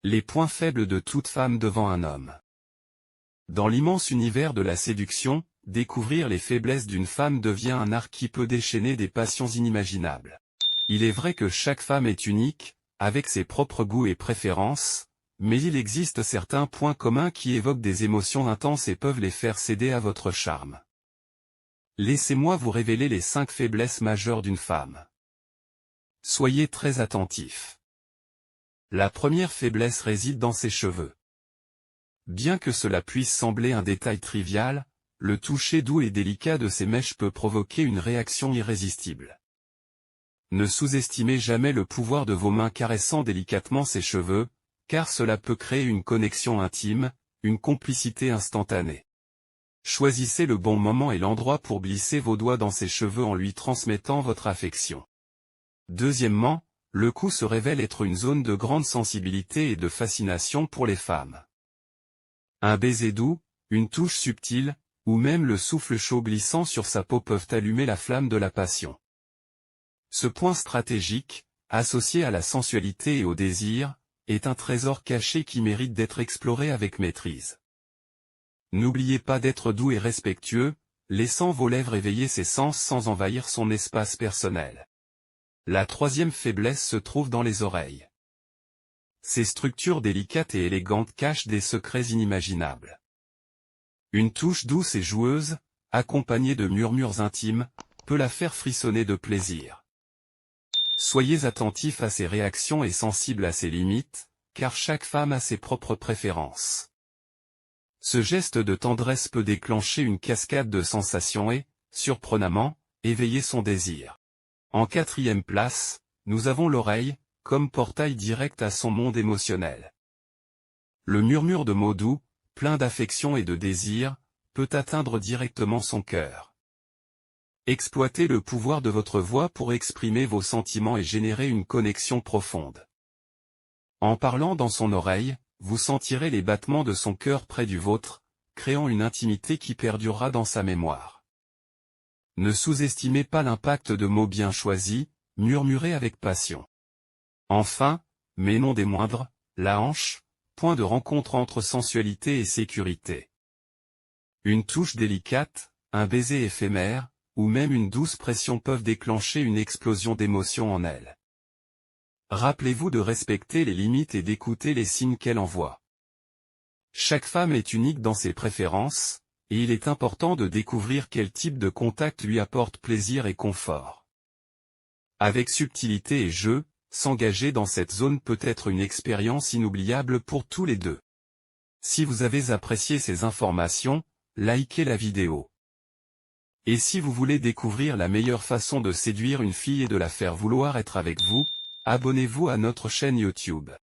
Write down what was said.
Les points faibles de toute femme devant un homme. Dans l'immense univers de la séduction, découvrir les faiblesses d'une femme devient un art qui peut déchaîner des passions inimaginables. Il est vrai que chaque femme est unique, avec ses propres goûts et préférences, mais il existe certains points communs qui évoquent des émotions intenses et peuvent les faire céder à votre charme. Laissez-moi vous révéler les 5 faiblesses majeures d'une femme. Soyez très attentifs. La première faiblesse réside dans ses cheveux. Bien que cela puisse sembler un détail trivial, le toucher doux et délicat de ses mèches peut provoquer une réaction irrésistible. Ne sous-estimez jamais le pouvoir de vos mains caressant délicatement ses cheveux, car cela peut créer une connexion intime, une complicité instantanée. Choisissez le bon moment et l'endroit pour glisser vos doigts dans ses cheveux en lui transmettant votre affection. Deuxièmement, le cou se révèle être une zone de grande sensibilité et de fascination pour les femmes. Un baiser doux, une touche subtile, ou même le souffle chaud glissant sur sa peau peuvent allumer la flamme de la passion. Ce point stratégique, associé à la sensualité et au désir, est un trésor caché qui mérite d'être exploré avec maîtrise. N'oubliez pas d'être doux et respectueux, laissant vos lèvres éveiller ses sens sans envahir son espace personnel. La troisième faiblesse se trouve dans les oreilles. Ces structures délicates et élégantes cachent des secrets inimaginables. Une touche douce et joueuse, accompagnée de murmures intimes, peut la faire frissonner de plaisir. Soyez attentifs à ses réactions et sensibles à ses limites, car chaque femme a ses propres préférences. Ce geste de tendresse peut déclencher une cascade de sensations et, surprenamment, éveiller son désir. En quatrième place, nous avons l'oreille, comme portail direct à son monde émotionnel. Le murmure de mots doux, plein d'affection et de désir, peut atteindre directement son cœur. Exploitez le pouvoir de votre voix pour exprimer vos sentiments et générer une connexion profonde. En parlant dans son oreille, vous sentirez les battements de son cœur près du vôtre, créant une intimité qui perdurera dans sa mémoire. Ne sous-estimez pas l'impact de mots bien choisis, murmurés avec passion. Enfin, mais non des moindres, la hanche, point de rencontre entre sensualité et sécurité. Une touche délicate, un baiser éphémère, ou même une douce pression peuvent déclencher une explosion d'émotions en elle. Rappelez-vous de respecter les limites et d'écouter les signes qu'elle envoie. Chaque femme est unique dans ses préférences, et il est important de découvrir quel type de contact lui apporte plaisir et confort. Avec subtilité et jeu, s'engager dans cette zone peut être une expérience inoubliable pour tous les deux. Si vous avez apprécié ces informations, likez la vidéo. Et si vous voulez découvrir la meilleure façon de séduire une fille et de la faire vouloir être avec vous, abonnez-vous à notre chaîne YouTube.